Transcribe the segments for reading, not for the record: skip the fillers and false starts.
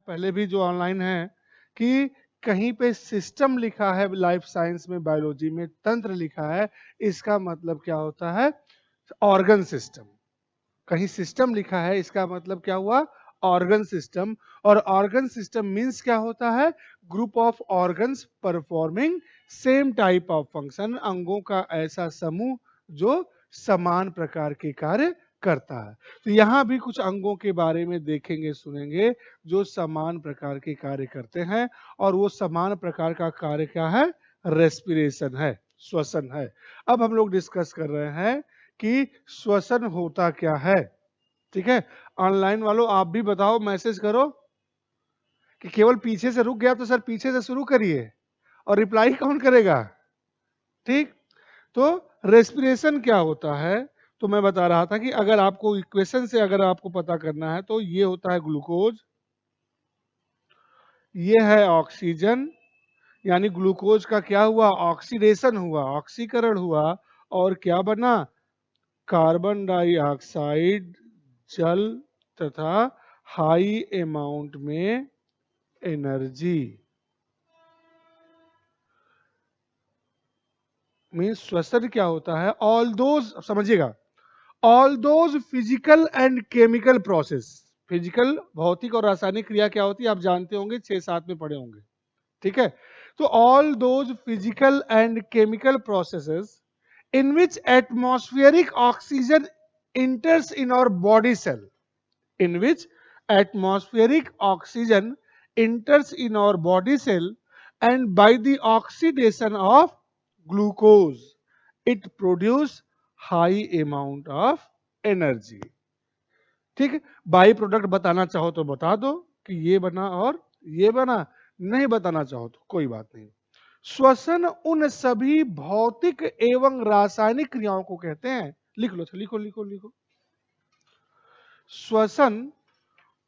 पहले भी जो ऑनलाइन है कि कहीं पे सिस्टम लिखा है लाइफ साइंस में, बायोलॉजी में तंत्र लिखा है, इसका मतलब क्या होता है? Organ system. कहीं सिस्टम लिखा है, इसका मतलब क्या हुआ? Organ system. और ऑर्गन सिस्टम मींस क्या होता है? Group of organs performing same type of function, अंगों का ऐसा समूह जो समान प्रकार के कार्य करता है। तो यहाँ भी कुछ अंगों के बारे में देखेंगे सुनेंगे जो समान प्रकार के कार्य करते हैं, और वो समान प्रकार का कार्य क्या है? रेस्पिरेशन है, श्वसन है। अब हम लोग डिस्कस कर रहे हैं कि श्वसन होता क्या है। ठीक है, ऑनलाइन वालों आप भी बताओ, मैसेज करो कि केवल पीछे से रुक गया तो सर पीछे से शुरू करिए, और रिप्लाई कौन करेगा? ठीक, तो रेस्पिरेशन क्या होता है? तो मैं बता रहा था कि अगर आपको इक्वेशन से अगर आपको पता करना है तो ये होता है ग्लूकोज, ये है ऑक्सीजन, यानी ग्लूकोज का क्या हुआ? ऑक्सीडेशन हुआ, ऑक्सीकरण हुआ, और क्या बना? कार्बन डाइऑक्साइड, जल तथा हाई अमाउंट में एनर्जी। मीन्स श्वसन क्या होता है? ऑल दोज, समझिएगा, all those physical and chemical process. Physical, भौतिक और रासायनिक क्रिया क्या होती है आप जानते होंगे, 6-7 में पढ़े होंगे। ठीक है, तो all those physical and chemical processes in which atmospheric oxygen enters in our body cell, in which atmospheric oxygen enters in our body cell, and by the oxidation of glucose it produce high amount of energy। ठीक है, by product बताना चाहो तो बता दो कि ये बना और ये बना, नहीं बताना चाहो तो कोई बात नहीं। श्वसन उन सभी भौतिक एवं रासायनिक क्रियाओं को कहते हैं, लिख लो, लिखो लिखो लिखो। श्वसन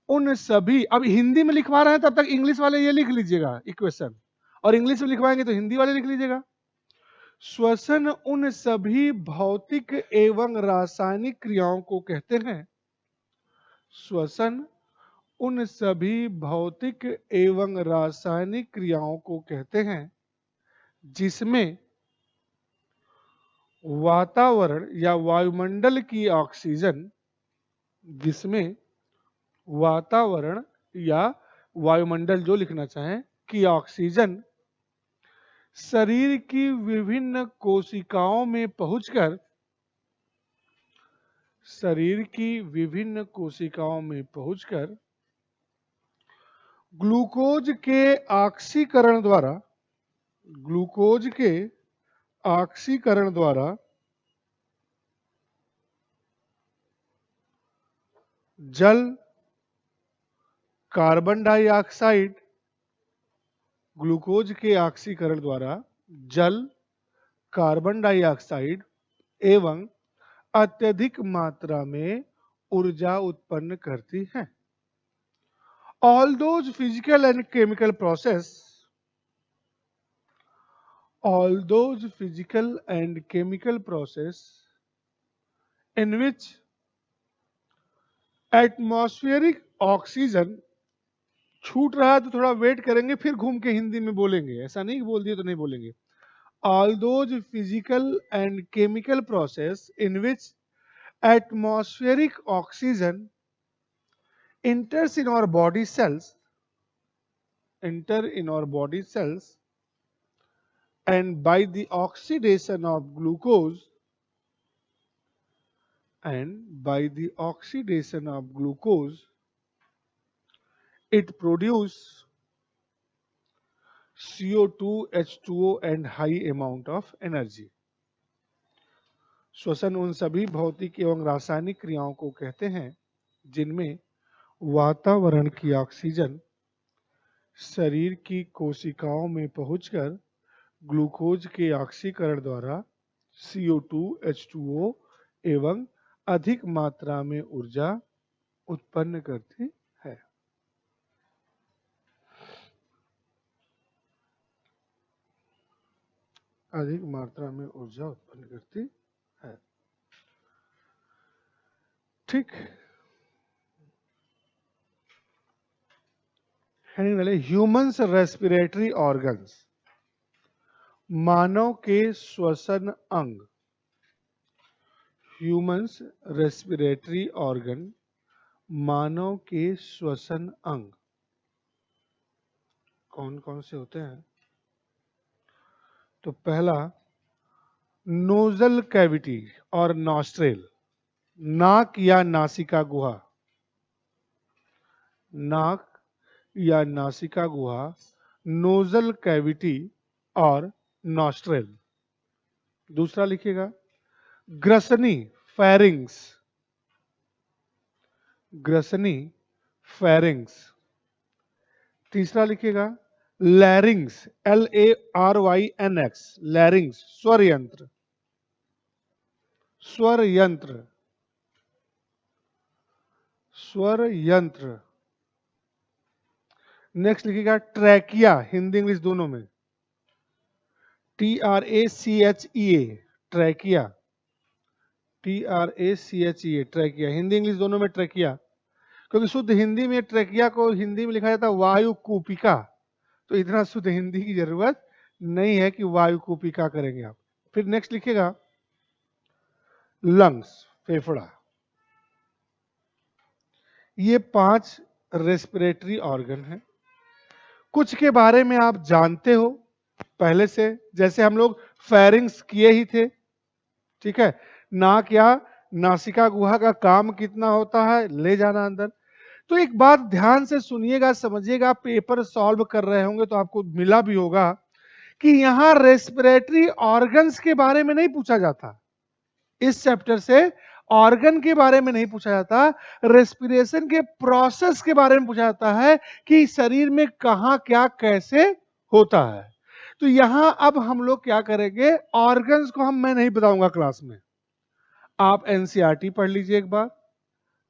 उन सभी, अब हिंदी में लिखवा रहे हैं तब तक इंग्लिश वाले ये लिख लीजिएगा इक्वेशन, और इंग्लिश में लिखवाएंगे तो हिंदी वाले लिख लीजिएगा। श्वसन उन सभी भौतिक एवं रासायनिक क्रियाओं को कहते हैं, श्वसन उन सभी भौतिक एवं रासायनिक क्रियाओं को कहते हैं जिसमें वातावरण या वायुमंडल की ऑक्सीजन, जिसमें वातावरण या वायुमंडल जो लिखना चाहें कि ऑक्सीजन शरीर की विभिन्न कोशिकाओं में पहुंचकर, शरीर की विभिन्न कोशिकाओं में पहुंचकर ग्लूकोज के ऑक्सीकरण द्वारा, ग्लूकोज के ऑक्सीकरण द्वारा जल, कार्बन डाइऑक्साइड, ग्लूकोज के ऑक्सीकरण द्वारा जल, कार्बन डाइऑक्साइड एवं अत्यधिक मात्रा में ऊर्जा उत्पन्न करती है। All those physical and chemical process, all those physical and chemical process in which atmospheric oxygen, छूट रहा है तो थोड़ा वेट करेंगे फिर घूम के हिंदी में बोलेंगे, ऐसा नहीं बोल दिए तो नहीं बोलेंगे। All those physical and chemical process in which atmospheric oxygen enters in our body cells, enter in our body cells, and by the oxidation of glucose, and by the oxidation of glucose it produce CO2, H2O and high amount of energy। श्वसन उन सभी भौतिक एवं रासायनिक क्रियाओं को कहते हैं जिनमें वातावरण की ऑक्सीजन शरीर की कोशिकाओं में पहुंचकर ग्लूकोज के ऑक्सीकरण द्वारा CO2, H2O एवं अधिक मात्रा में ऊर्जा उत्पन्न करती है। अधिक मात्रा में ऊर्जा उत्पन्न करती है। ठीक, हेडिंग डाले ह्यूमंस रेस्पिरेटरी ऑर्गन्स, मानव के श्वसन अंग। ह्यूमंस रेस्पिरेटरी ऑर्गन, मानव के श्वसन अंग कौन कौन से होते हैं? तो पहला नोजल कैविटी और नॉस्ट्रेल, नाक या नासिका गुहा, नाक या नासिका गुहा, नोजल कैविटी और नॉस्ट्रेल। दूसरा लिखिएगा ग्रसनी फेरिंग्स, ग्रसनी फेरिंग्स। तीसरा लिखिएगा लैरिंग्स, LARYNX, लैरिंग्स स्वर यंत्र, स्वर यंत्र, स्वर यंत्र। नेक्स्ट लिखिएगा ट्रैकिया, हिंदी इंग्लिश दोनों में, TRACHEA, trachea, TRACHEA, trachea, Hindi English दोनों में ट्रैकिया, क्योंकि शुद्ध हिंदी में ट्रैकिया को हिंदी में लिखा जाता है वायु कूपिका, तो इतना शुद्ध हिंदी की जरूरत नहीं है कि वायु कूपिका करेंगे आप। फिर नेक्स्ट लिखिएगा लंग्स, फेफड़ा। ये 5 रेस्पिरेटरी ऑर्गन हैं। कुछ के बारे में आप जानते हो पहले से, जैसे हम लोग फेरिंग्स किए ही थे, ठीक है। नाक या नासिका गुहा का काम कितना होता है, ले जाना अंदर। तो एक बात ध्यान से सुनिएगा, समझिएगा, पेपर सॉल्व कर रहे होंगे तो आपको मिला भी होगा कि यहां रेस्पिरेटरी ऑर्गन्स के बारे में नहीं पूछा जाता। इस चैप्टर से ऑर्गन के बारे में नहीं पूछा जाता, रेस्पिरेशन के प्रोसेस के बारे में पूछा जाता है कि शरीर में कहां क्या कैसे होता है। तो यहां अब हम लोग क्या करेंगे, ऑर्गन्स को मैं नहीं बताऊंगा क्लास में, आप एनसीईआरटी पढ़ लीजिए एक बार,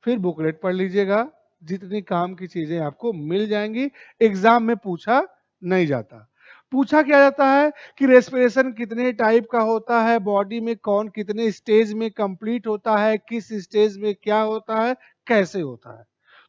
फिर बुकलेट पढ़ लीजिएगा, जितनी काम की चीजें आपको मिल जाएंगी। एग्जाम में पूछा नहीं जाता। पूछा क्या जाता है कि रेस्पिरेशन कितने टाइप का होता है, बॉडी में कौन कितने स्टेज में कंप्लीट होता है, किस स्टेज में क्या होता है, कैसे होता है।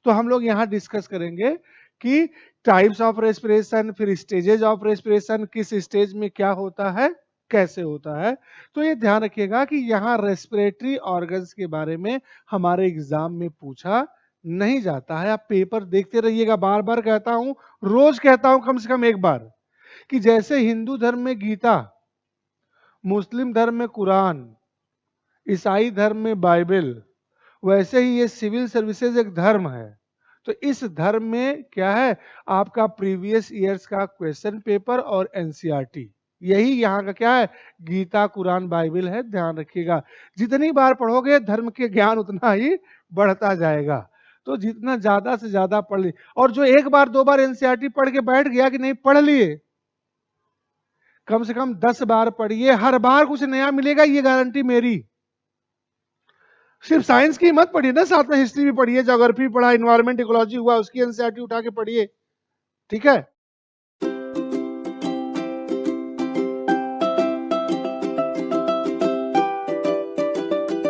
तो हम लोग यहाँ डिस्कस करेंगे कि टाइप्स ऑफ रेस्पिरेशन, फिर स्टेजेस ऑफ रेस्पिरेशन, किस स्टेज में क्या होता है, कैसे होता है। तो ये ध्यान रखिएगा कि यहाँ रेस्पिरेटरी ऑर्गन्स के बारे में हमारे एग्जाम में पूछा नहीं जाता है। आप पेपर देखते रहिएगा, बार बार कहता हूं, रोज कहता हूं कम से कम एक बार, कि जैसे हिंदू धर्म में गीता, मुस्लिम धर्म में कुरान, ईसाई धर्म में बाइबल, वैसे ही ये सिविल सर्विसेज एक धर्म है। तो इस धर्म में क्या है, आपका प्रीवियस ईयर्स का क्वेश्चन पेपर और एनसीईआरटी, यही यहाँ का क्या है, गीता कुरान बाइबल है। ध्यान रखिएगा, जितनी बार पढ़ोगे धर्म के ज्ञान उतना ही बढ़ता जाएगा। तो जितना ज्यादा से ज्यादा पढ़ ली, और जो एक बार 2 बार एनसीईआरटी पढ़ के बैठ गया कि नहीं पढ़ लिए, कम से कम 10 बार पढ़िए, हर बार कुछ नया मिलेगा, ये गारंटी मेरी। सिर्फ साइंस की मत पढ़िए ना, साथ में हिस्ट्री भी पढ़िए, ज्योग्राफी पढ़ा, इन्वायरमेंट इकोलॉजी हुआ, उसकी एनसीईआरटी उठा के पढ़िए, ठीक है।